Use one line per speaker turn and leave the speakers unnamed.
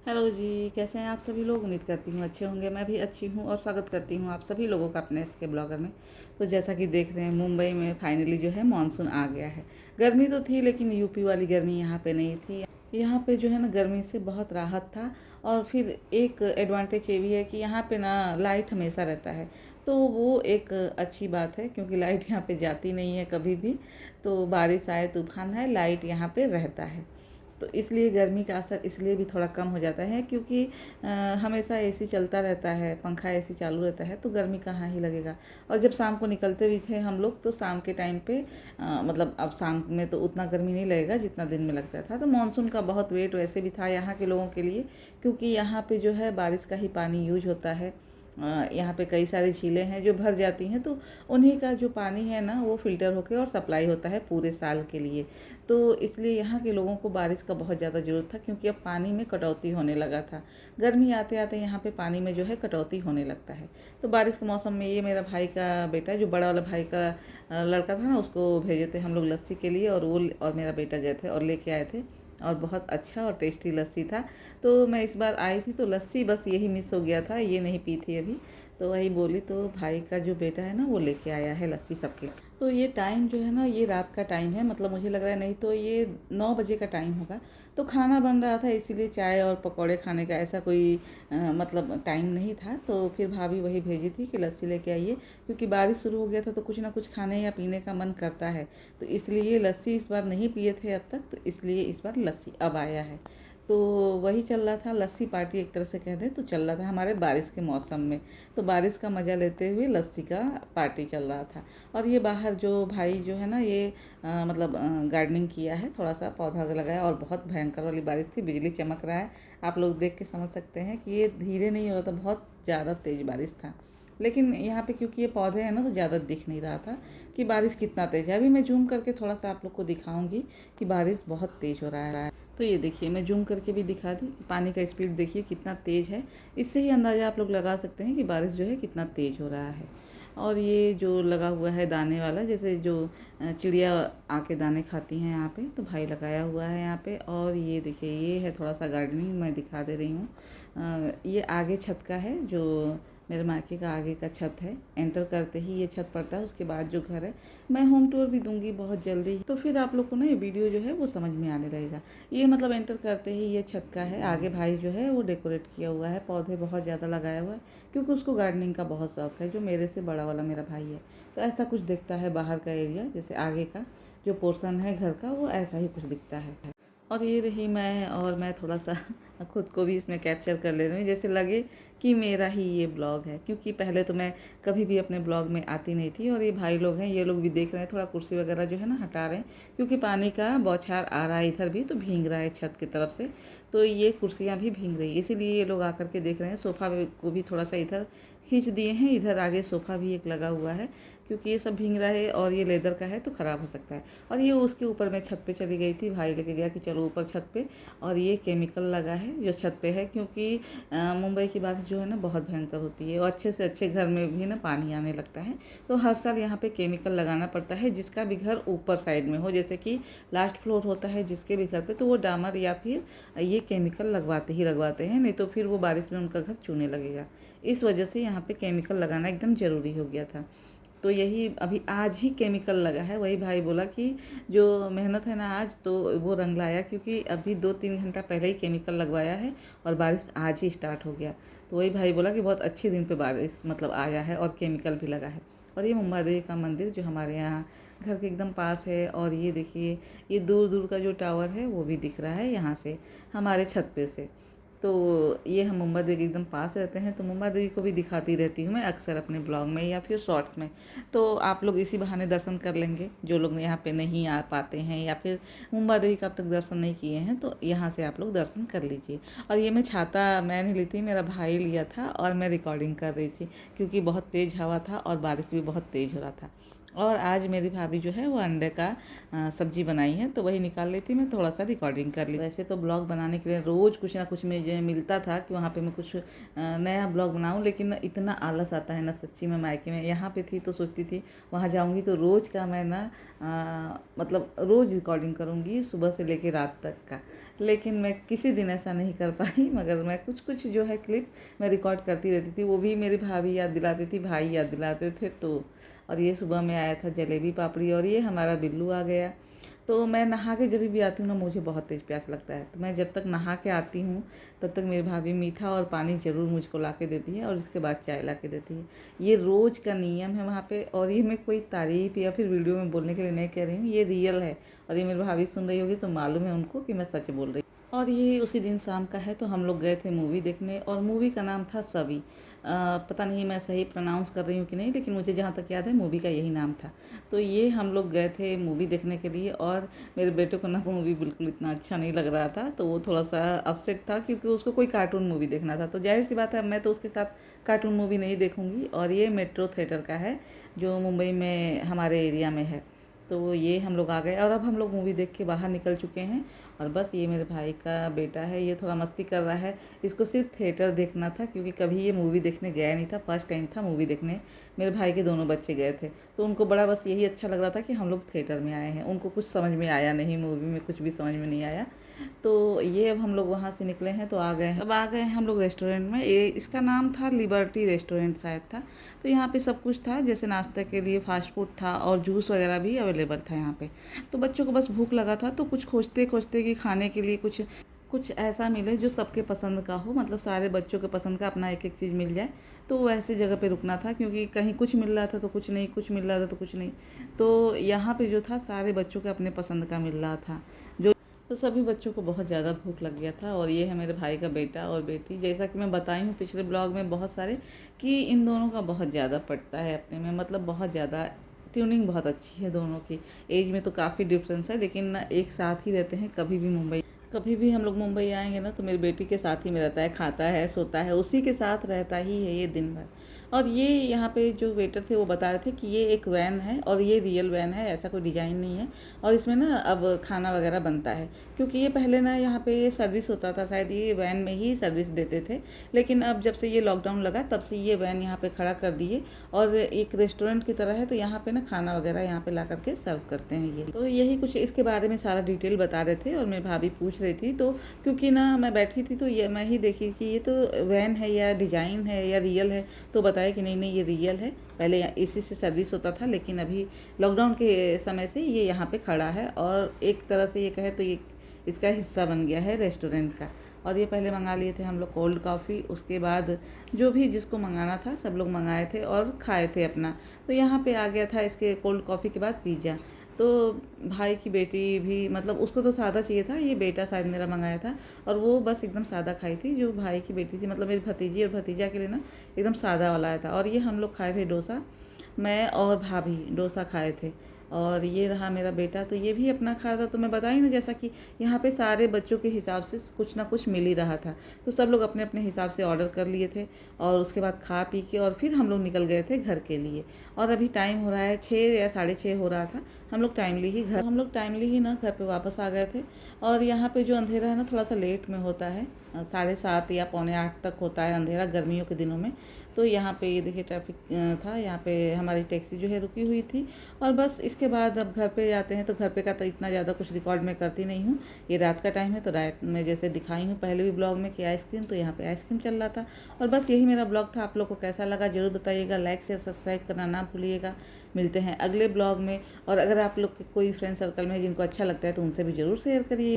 Hello जी, कैसे हैं आप सभी लोग। उम्मीद करती हूँ अच्छे होंगे। मैं भी अच्छी हूँ और स्वागत करती हूँ आप सभी लोगों का अपने इसके ब्लॉगर में। तो जैसा कि देख रहे हैं, मुंबई में फाइनली जो है मानसून आ गया है। गर्मी तो थी लेकिन यूपी वाली गर्मी यहाँ पे नहीं थी। यहाँ पे जो है ना गर्मी से बहुत राहत था। और फिर एक एडवांटेज ये भी है कि यहाँ पे ना लाइट हमेशा रहता है। तो वो एक अच्छी बात है क्योंकि लाइट यहाँ पे जाती नहीं है कभी भी। तो बारिश आए तूफान आए लाइट यहाँ पे रहता है। तो इसलिए गर्मी का असर इसलिए भी थोड़ा कम हो जाता है क्योंकि हमेशा एसी चलता रहता है, पंखा एसी चालू रहता है, तो गर्मी कहाँ ही लगेगा। और जब शाम को निकलते भी थे हम लोग तो शाम के टाइम पे मतलब अब शाम में तो उतना गर्मी नहीं लगेगा जितना दिन में लगता था। तो मानसून का बहुत वेट वैसे भी था यहाँ के लोगों के लिए, क्योंकि यहाँ पे जो है बारिश का ही पानी यूज होता है। यहाँ पे कई सारी झीलें हैं जो भर जाती हैं, तो उन्हीं का जो पानी है ना वो फ़िल्टर होकर और सप्लाई होता है पूरे साल के लिए। तो इसलिए यहाँ के लोगों को बारिश का बहुत ज़्यादा ज़रूरत था क्योंकि अब पानी में कटौती होने लगा था। गर्मी आते आते यहाँ पे पानी में जो है कटौती होने लगता है। तो बारिश के मौसम में ये मेरा भाई का बेटा, जो बड़ा वाला भाई का लड़का था ना, उसको भेजे थे हम लोग लस्सी के लिए, और वो और मेरा बेटा गए थे और लेके आए थे। और बहुत अच्छा और टेस्टी लस्सी था। तो मैं इस बार आई थी तो लस्सी बस यही मिस हो गया था, ये नहीं पी थी अभी। तो वही बोली, तो भाई का जो बेटा है ना वो लेके आया है लस्सी सबके लिए। तो ये टाइम जो है ना ये रात का टाइम है, मतलब मुझे लग रहा है नहीं तो ये 9 बजे का टाइम होगा। तो खाना बन रहा था इसीलिए चाय और पकौड़े खाने का ऐसा कोई मतलब टाइम नहीं था। तो फिर भाभी वही भेजी थी कि लस्सी लेके आइए, क्योंकि बारिश शुरू हो गया था तो कुछ ना कुछ खाने या पीने का मन करता है। तो इसलिए लस्सी इस बार नहीं पिए थे अब तक, तो इसलिए इस बार लस्सी अब आया है। तो वही चल रहा था, लस्सी पार्टी एक तरह से कह दें तो चल रहा था हमारे बारिश के मौसम में। तो बारिश का मज़ा लेते हुए लस्सी का पार्टी चल रहा था। और ये बाहर जो भाई जो है ना ये मतलब गार्डनिंग किया है, थोड़ा सा पौधा लगाया, और बहुत भयंकर वाली बारिश थी, बिजली चमक रहा है। आप लोग देख के समझ सकते हैं कि ये धीरे नहीं हो रहा था, बहुत ज़्यादा तेज़ बारिश था। लेकिन यहाँ पे क्योंकि ये पौधे हैं ना तो ज़्यादा दिख नहीं रहा था कि बारिश कितना तेज़ है। अभी मैं जूम करके थोड़ा सा आप लोग को दिखाऊंगी कि बारिश बहुत तेज़ हो रहा है। तो ये देखिए, मैं जूम करके भी दिखा दी कि पानी का स्पीड देखिए कितना तेज़ है। इससे ही अंदाज़ा आप लोग लगा सकते हैं कि बारिश जो है कितना तेज़ हो रहा है। और ये जो लगा हुआ है दाने वाला, जैसे जो चिड़िया आके दाने खाती हैं यहाँ पे, तो भाई लगाया हुआ है यहाँ पे। और ये देखिए, ये है थोड़ा सा गार्डनिंग मैं दिखा दे रही हूँ। ये आगे छत का है, जो मेरे मायके का आगे का छत है। एंटर करते ही ये छत पड़ता है, उसके बाद जो घर है। मैं होम टूर भी दूंगी बहुत जल्दी, तो फिर आप लोग को ना ये वीडियो जो है वो समझ में आने लगेगा। ये मतलब एंटर करते ही ये छत का है। आगे भाई जो है वो डेकोरेट किया हुआ है, पौधे बहुत ज़्यादा लगाया हुआ है, क्योंकि उसको गार्डनिंग का बहुत शौक है, जो मेरे से बड़ा वाला मेरा भाई है। तो ऐसा कुछ दिखता है बाहर का एरिया, जैसे आगे का जो पोर्शन है घर का वो ऐसा ही कुछ दिखता है। और ये रही मैं, और मैं थोड़ा सा खुद को भी इसमें कैप्चर कर ले रही हूँ, जैसे लगे कि मेरा ही ये ब्लॉग है। क्योंकि पहले तो मैं कभी भी अपने ब्लॉग में आती नहीं थी। और ये भाई लोग हैं, ये लोग भी देख रहे हैं, थोड़ा कुर्सी वगैरह जो है ना हटा रहे हैं, क्योंकि पानी का बौछार आ रहा है इधर भी, तो भीग रहा है छत की तरफ से। तो ये कुर्सियाँ भी भीग रही है, इसीलिए ये लोग आकर के देख रहे हैं। सोफ़ा को भी थोड़ा सा इधर खींच दिए हैं, इधर आगे सोफ़ा भी एक लगा हुआ है, क्योंकि ये सब भीग रहा है और ये लेदर का है तो ख़राब हो सकता है। और ये उसके ऊपर मैं छत पे चली गई थी, भाई लेके गया कि चलो ऊपर छत पे। और ये केमिकल लगा है जो छत पे है, क्योंकि मुंबई की बारिश जो है ना बहुत भयंकर होती है, और अच्छे से अच्छे घर में भी ना पानी आने लगता है। तो हर साल यहाँ पे केमिकल लगाना पड़ता है, जिसका भी घर ऊपर साइड में हो, जैसे कि लास्ट फ्लोर होता है जिसके भी घर पे, तो वो डामर या फिर ये केमिकल लगवाते ही लगवाते हैं, नहीं तो फिर वो बारिश में उनका घर चूने लगेगा। इस वजह से यहाँ पे केमिकल लगाना एकदम ज़रूरी हो गया था। तो यही अभी आज ही केमिकल लगा है। वही भाई बोला कि जो मेहनत है ना आज तो वो रंग लाया, क्योंकि अभी 2-3 घंटा पहले ही केमिकल लगवाया है और बारिश आज ही स्टार्ट हो गया। तो वही भाई बोला कि बहुत अच्छे दिन पे बारिश मतलब आया है और केमिकल भी लगा है। और ये मुंबा देवी का मंदिर जो हमारे यहाँ घर के एकदम पास है। और ये देखिए, ये दूर दूर का जो टावर है वो भी दिख रहा है यहाँ से, हमारे छत पे से। तो ये हम मुंबा देवी एकदम पास रहते हैं, तो मुंबा देवी को भी दिखाती रहती हूँ मैं अक्सर अपने ब्लॉग में या फिर शॉर्ट्स में। तो आप लोग इसी बहाने दर्शन कर लेंगे, जो लोग यहाँ पे नहीं आ पाते हैं या फिर मुंबा देवी का अब तक दर्शन नहीं किए हैं, तो यहाँ से आप लोग दर्शन कर लीजिए। और ये मैं छाता मैं नहीं ली थी, मेरा भाई लिया था, और मैं रिकॉर्डिंग कर रही थी क्योंकि बहुत तेज़ हवा था और बारिश भी बहुत तेज़ हो रहा था। और आज मेरी भाभी जो है वो अंडे का सब्जी बनाई है, तो वही निकाल लेती, मैं थोड़ा सा रिकॉर्डिंग कर ली। वैसे तो ब्लॉग बनाने के लिए रोज़ कुछ ना कुछ मुझे मिलता था कि वहाँ पे मैं कुछ नया ब्लॉग बनाऊँ, लेकिन इतना आलस आता है ना सच्ची में। मायके में यहाँ पे थी तो सोचती थी वहाँ जाऊँगी तो रोज़ का मैं ना मतलब रोज़ रिकॉर्डिंग करूँगी सुबह से लेकर रात तक का, लेकिन मैं किसी दिन ऐसा नहीं कर पाई। मगर मैं कुछ कुछ जो है क्लिप मैं रिकॉर्ड करती रहती थी, वो भी मेरी भाभी याद दिलाती थी, भाई याद दिलाते थे। तो और ये सुबह में आया था जलेबी पापड़ी, और ये हमारा बिल्लू आ गया। तो मैं नहा के जब भी आती हूँ ना, मुझे बहुत तेज़ प्यास लगता है, तो मैं जब तक नहा के आती हूँ तब तक मेरी भाभी मीठा और पानी ज़रूर मुझको ला के देती है, और इसके बाद चाय ला के देती है। ये रोज़ का नियम है वहाँ पे, और ये मैं कोई तारीफ़ या फिर वीडियो में बोलने के लिए नहीं कह रही हूँ, ये रियल है। और ये मेरी भाभी सुन रही होगी तो मालूम है उनको कि मैं सच बोल रही हूँ। और ये उसी दिन शाम का है, तो हम लोग गए थे मूवी देखने, और मूवी का नाम था सवी। पता नहीं मैं सही प्रोनाउंस कर रही हूँ कि नहीं, लेकिन मुझे जहाँ तक याद है मूवी का यही नाम था। तो ये हम लोग गए थे मूवी देखने के लिए, और मेरे बेटे को ना मूवी बिल्कुल इतना अच्छा नहीं लग रहा था, तो वो थोड़ा सा अपसेट था क्योंकि उसको कोई कार्टून मूवी देखना था। तो जाहिर सी बात है मैं तो उसके साथ कार्टून मूवी नहीं देखूँगी। और ये मेट्रो थिएटर का है जो मुंबई में हमारे एरिया में है। तो ये हम लोग आ गए, और अब हम लोग मूवी देख के बाहर निकल चुके हैं। और बस ये मेरे भाई का बेटा है, ये थोड़ा मस्ती कर रहा है। इसको सिर्फ थिएटर देखना था क्योंकि कभी ये मूवी देखने गया नहीं था, फर्स्ट टाइम था मूवी देखने। मेरे भाई के दोनों बच्चे गए थे, तो उनको बड़ा बस यही अच्छा लग रहा था कि हम लोग थिएटर में आए हैं। उनको कुछ समझ में आया नहीं, मूवी में कुछ भी समझ में नहीं आया। तो ये अब हम लोग वहाँ से निकले हैं, तो आ गए हैं, अब आ गए हैं हम लोग रेस्टोरेंट में। ये इसका नाम था लिबर्टी रेस्टोरेंट शायद था। तो यहाँ पे सब कुछ था, जैसे नाश्ते के लिए फास्ट फूड था, और जूस वगैरह भी अवेलेबल था यहाँ पे। तो बच्चों को बस भूख लगा था, तो कुछ खोजते खोजते कि खाने के लिए कुछ कुछ ऐसा मिले जो सबके पसंद का हो, मतलब सारे बच्चों के पसंद का अपना एक एक चीज़ मिल जाए। तो वैसे जगह पे रुकना था, क्योंकि कहीं कुछ मिल रहा था तो कुछ नहीं, कुछ मिल रहा था तो कुछ नहीं। तो यहाँ पे जो था सारे बच्चों के अपने पसंद का मिल रहा था जो। तो सभी बच्चों को बहुत ज़्यादा भूख लग गया था। और ये है मेरे भाई का बेटा और बेटी, जैसा कि मैं बताई हूँ पिछले ब्लॉग में बहुत सारे कि इन दोनों का बहुत ज़्यादा पटता है अपने में, मतलब बहुत ज़्यादा ट्यूनिंग बहुत अच्छी है दोनों की। एज में तो काफ़ी डिफरेंस है, लेकिन ना एक साथ ही रहते हैं। कभी भी हम लोग मुंबई आएंगे ना, तो मेरी बेटी के साथ ही में रहता है, खाता है, सोता है, उसी के साथ रहता ही है ये दिन भर। और ये यहाँ पे जो वेटर थे वो बता रहे थे कि ये एक वैन है, और ये रियल वैन है, ऐसा कोई डिज़ाइन नहीं है। और इसमें ना अब खाना वगैरह बनता है, क्योंकि ये पहले ना यहाँ पे ये सर्विस होता था, शायद ये वैन में ही सर्विस देते थे। लेकिन अब जब से ये लॉकडाउन लगा तब से ये वैन यहाँ पे खड़ा कर दिए, और एक रेस्टोरेंट की तरह है। तो यहाँ पे ना खाना वगैरह यहाँ पे ला करके सर्व करते हैं ये। तो यही कुछ इसके बारे में सारा डिटेल बता रहे थे, और मेरी भाभी पूछ रही थी। तो क्योंकि ना मैं बैठी थी, तो ये मैं ही देखी कि ये तो वैन है या डिज़ाइन है या रियल है। तो बताया कि नहीं नहीं ये रियल है, पहले इसी से सर्विस होता था, लेकिन अभी लॉकडाउन के समय से ये यहाँ पे खड़ा है, और एक तरह से ये कहे तो ये इसका हिस्सा बन गया है रेस्टोरेंट का। और ये पहले मंगा लिए थे हम लोग कोल्ड कॉफ़ी, उसके बाद जो भी जिसको मंगाना था सब लोग मंगाए थे और खाए थे अपना। तो यहाँ पे आ गया था इसके कोल्ड कॉफ़ी के बाद पिज़्ज़ा। तो भाई की बेटी भी, मतलब उसको तो सादा चाहिए था, ये बेटा शायद मेरा मंगाया था, और वो बस एकदम सादा खाई थी। जो भाई की बेटी थी, मतलब मेरी भतीजी और भतीजा के लिए ना एकदम सादा वाला आया था। और ये हम लोग खाए थे डोसा, मैं और भाभी डोसा खाए थे। और ये रहा मेरा बेटा, तो ये भी अपना खा रहा था। तो मैं बताई ना, जैसा कि यहाँ पे सारे बच्चों के हिसाब से कुछ ना कुछ मिल ही रहा था, तो सब लोग अपने अपने हिसाब से ऑर्डर कर लिए थे। और उसके बाद खा पी के और फिर हम लोग निकल गए थे घर के लिए। और अभी टाइम हो रहा है 6 या 6:30 हो रहा था। हम लोग टाइमली ही ना घर पे वापस आ गए थे। और यहाँ पे जो अंधेरा है ना, थोड़ा सा लेट में होता है, 7:30 या 7:45 तक होता है अंधेरा गर्मियों के दिनों में। तो यहाँ पे ये देखिए ट्रैफिक था, यहाँ पे हमारी टैक्सी जो है रुकी हुई थी। और बस इसके बाद अब घर पे जाते हैं, तो घर पे का तो इतना ज़्यादा कुछ रिकॉर्ड मैं करती नहीं हूँ। ये रात का टाइम है, तो रात में जैसे दिखाई हूँ पहले भी ब्लॉग में कि आइसक्रीम, तो यहाँ पे आइसक्रीम चल रहा था। और बस यही मेरा ब्लॉग था। आप लोग को कैसा लगा ज़रूर बताइएगा, लाइक शेयर सब्सक्राइब करना ना भूलिएगा। मिलते हैं अगले ब्लॉग में। और अगर आप लोग के कोई फ्रेंड सर्कल में है जिनको अच्छा लगता है, तो उनसे भी ज़रूर शेयर करिए।